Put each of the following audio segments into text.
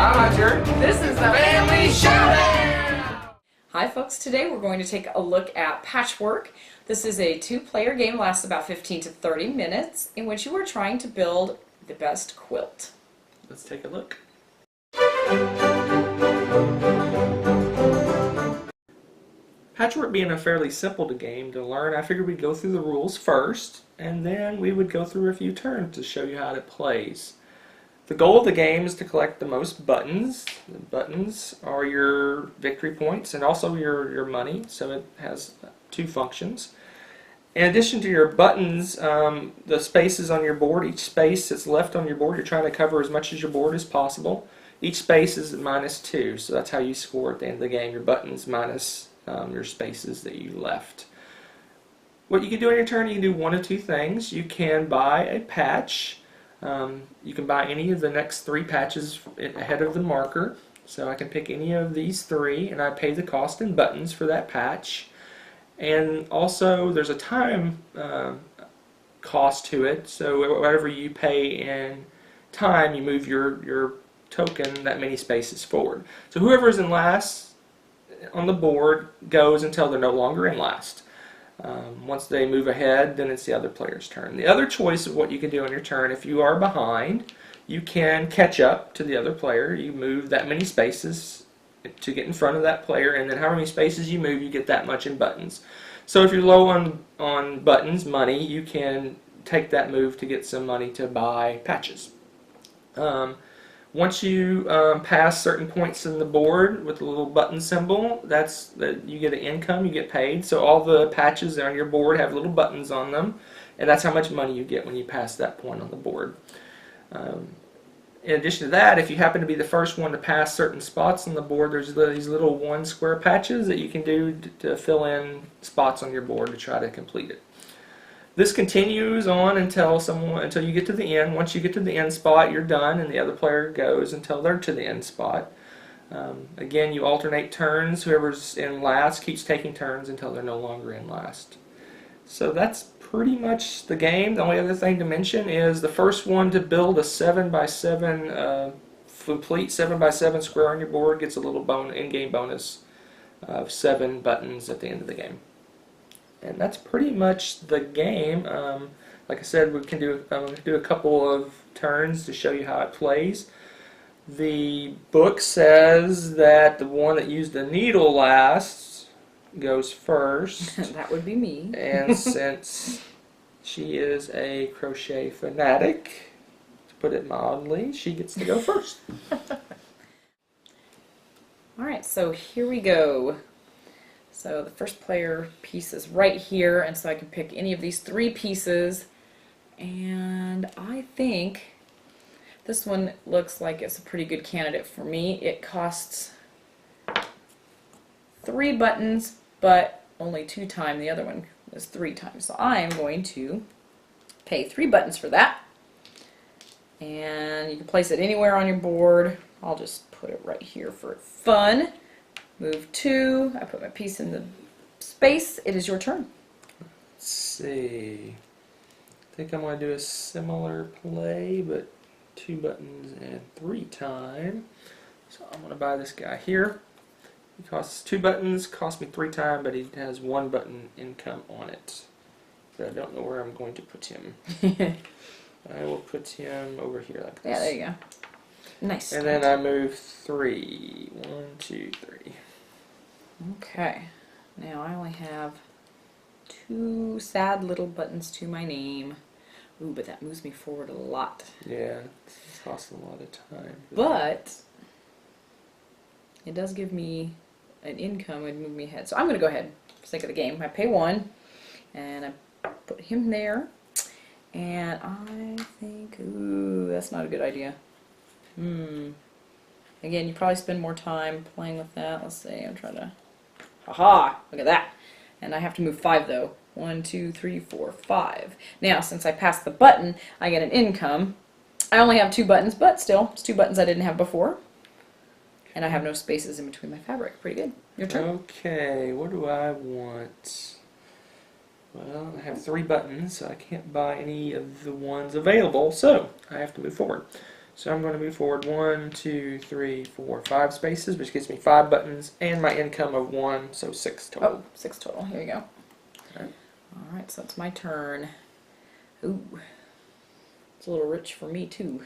I'm Roger. This is the Family Showdown! Hi folks, today we're going to take a look at Patchwork. This is a two-player game, lasts about 15 to 30 minutes, in which you are trying to build the best quilt. Let's take a look. Patchwork being a fairly simple game to learn, I figured we'd go through the rules first, and then we would go through a few turns to show you how it plays. The goal of the game is to collect the most buttons. The buttons are your victory points and also your money, so it has two functions. In addition to your buttons, the spaces on your board, each space that's left on your board, you're trying to cover as much as your board as possible. Each space is -2, so that's how you score at the end of the game. Your buttons minus your spaces that you left. What you can do on your turn, you can do one of two things. You can buy a patch. You can buy any of the next 3 patches ahead of the marker. So I can pick any of these 3 and I pay the cost in buttons for that patch. And also there's a time cost to it, so whatever you pay in time, you move your token that many spaces forward. So whoever's in last on the board goes until they're no longer in last. Once they move ahead, then it's the other player's turn. The other choice of what you can do on your turn, if you are behind, you can catch up to the other player. You move that many spaces to get in front of that player, and then however many spaces you move, you get that much in buttons. So if you're low on buttons, money, you can take that move to get some money to buy patches. Once you pass certain points in the board with a little button symbol, you get an income, you get paid. So all the patches on your board have little buttons on them, and that's how much money you get when you pass that point on the board. In addition to that, if you happen to be the first one to pass certain spots on the board, there's these little 1 square patches that you can do to fill in spots on your board to try to complete it. This continues on until you get to the end. Once you get to the end spot, you're done, and the other player goes until they're to the end spot. Again, you alternate turns. Whoever's in last keeps taking turns until they're no longer in last. So that's pretty much the game. The only other thing to mention is the first one to build a 7x7 complete 7x7 square on your board gets a little in-game bonus of 7 buttons at the end of the game. And that's pretty much the game. Like I said, I'm going to do a couple of turns to show you how it plays. The book says that the one that used the needle last goes first. That would be me. And since she is a crochet fanatic, to put it mildly, she gets to go first. Alright, so here we go. So the first player piece is right here, and so I can pick any of these 3 pieces, and I think this one looks like it's a pretty good candidate for me. It costs 3 buttons, but only 2 times. The other one is 3 times. So I am going to pay 3 buttons for that, and you can place it anywhere on your board. I'll just put it right here for fun. Move 2, I put my piece in the space. It is your turn. Let's see. I think I'm going to do a similar play, but 2 buttons and 3 time. So I'm going to buy this guy here. He costs 2 buttons, costs me 3 time, but he has 1 button income on it. But I don't know where I'm going to put him. I will put him over here like this. Yeah, there you go. Nice. And then I move 3. 1, 2, 3. Okay. Now I only have 2 sad little buttons to my name. Ooh, but that moves me forward a lot. Yeah, it costs a lot of time. But it does give me an income and move me ahead. So I'm going to go ahead for the sake of the game. I pay 1, and I put him there. And I think, ooh, that's not a good idea. Again, you probably spend more time playing with that. Let's see, I'm trying to... Haha! Look at that! And I have to move 5 though. 1, 2, 3, 4, 5. Now, since I passed the button, I get an income. I only have 2 buttons, but still, it's 2 buttons I didn't have before. And I have no spaces in between my fabric. Pretty good. Your turn. Okay, what do I want? Well, I have 3 buttons, so I can't buy any of the ones available, so I have to move forward. So I'm going to move forward 1, 2, 3, 4, 5 spaces, which gives me 5 buttons and my income of 1, so 6 total. Oh, 6 total. Here you go. Alright. Alright, so it's my turn. Ooh. It's a little rich for me too.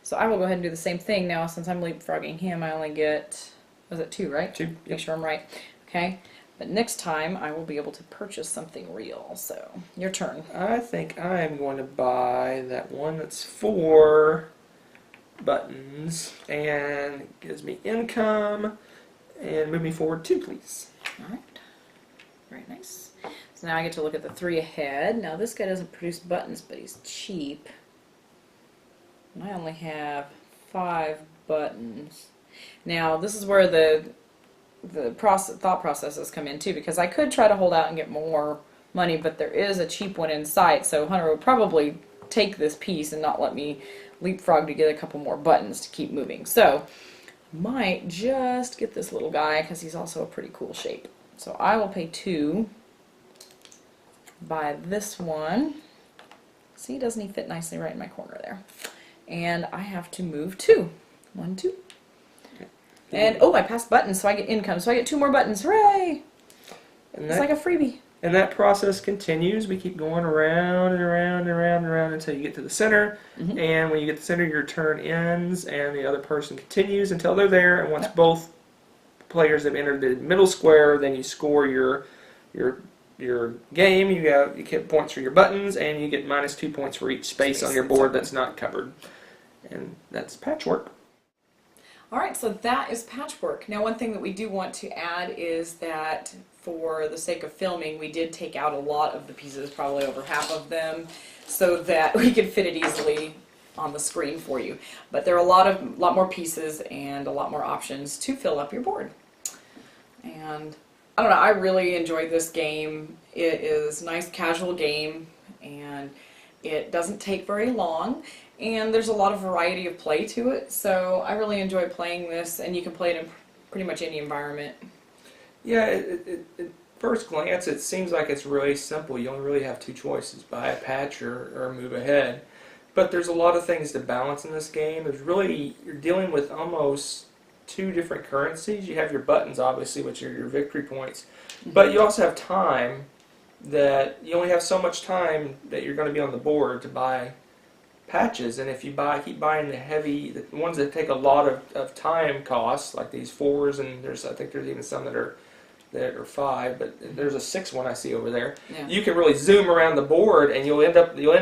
So I will go ahead and do the same thing now. Since I'm leapfrogging him, I only get, was it 2, right? 2. Make Yep. sure I'm right. Okay. But next time I will be able to purchase something real. So, your turn. I think I am going to buy that one that's 4 buttons and gives me income and move me forward 2, please. Alright. Very nice. So now I get to look at the 3 ahead. Now this guy doesn't produce buttons, but he's cheap. And I only have 5 buttons. Now this is where the thought processes come in too, because I could try to hold out and get more money, but there is a cheap one in sight, so Hunter would probably take this piece and not let me leapfrog to get a couple more buttons to keep moving. So might just get this little guy because he's also a pretty cool shape. So I will pay 2, buy this one. See, doesn't he fit nicely right in my corner there? And I have to move 2. 1, 2. And, oh, I passed buttons, so I get income. So I get 2 more buttons. Hooray! And It's like a freebie. And that process continues. We keep going around and around and around and around until you get to the center. Mm-hmm. And when you get to the center, your turn ends, and the other person continues until they're there. And once both players have entered the middle square, then you score your game. You get points for your buttons, and you get -2 points for each space on your board that's not covered. And that's Patchwork. Alright, so that is Patchwork. Now one thing that we do want to add is that for the sake of filming, we did take out a lot of the pieces, probably over half of them, so that we could fit it easily on the screen for you. But there are a lot more pieces and a lot more options to fill up your board. And I don't know, I really enjoyed this game. It is a nice casual game, and it doesn't take very long. And there's a lot of variety of play to it, so I really enjoy playing this, and you can play it in pretty much any environment. Yeah, at first glance, it seems like it's really simple. You only really have 2 choices, buy a patch or move ahead. But there's a lot of things to balance in this game. You're dealing with almost 2 different currencies. You have your buttons, obviously, which are your victory points. But you also have time, that you only have so much time that you're going to be on the board to buy patches. And if you keep buying the ones that take a lot of time costs, like these 4s, and I think there's even some that are 5, but there's a 6 one I see over there. Yeah. You can really zoom around the board, and you'll end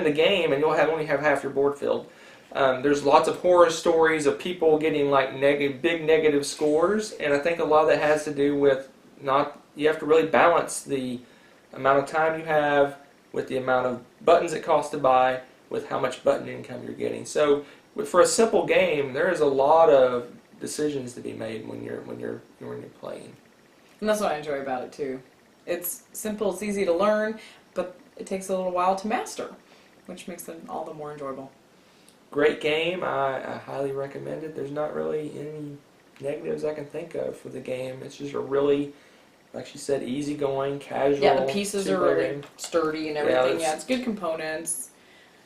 the game, and you'll only have half your board filled. There's lots of horror stories of people getting like big negative scores, and I think a lot of that has to do with you have to really balance the amount of time you have with the amount of buttons it costs to buy with how much button income you're getting. So for a simple game, there is a lot of decisions to be made when you're playing. And that's what I enjoy about it too. It's simple, it's easy to learn, but it takes a little while to master, which makes it all the more enjoyable. Great game. I highly recommend it. There's not really any negatives I can think of for the game. It's just a really, like she said, easygoing, casual. Yeah, the pieces are really game. sturdy and everything. Yeah, it's good components,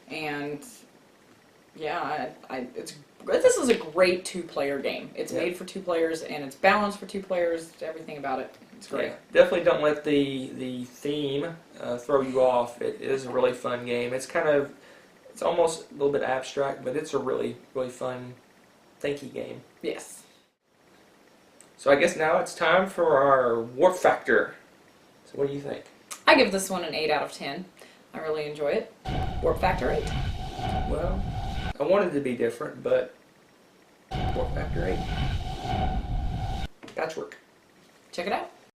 and yeah, this is a great 2-player game. It's made for 2 players, and it's balanced for 2 players. Everything about it, it's great. Yeah, definitely don't let the theme throw you off. It is a really fun game. It's almost a little bit abstract, but it's a really, really fun, thinky game. Yes. So I guess now it's time for our warp factor. So what do you think? I give this one an 8 out of 10. I really enjoy it. Warp factor 8. Well, I wanted to be different, but warp factor 8. Patchwork. Check it out.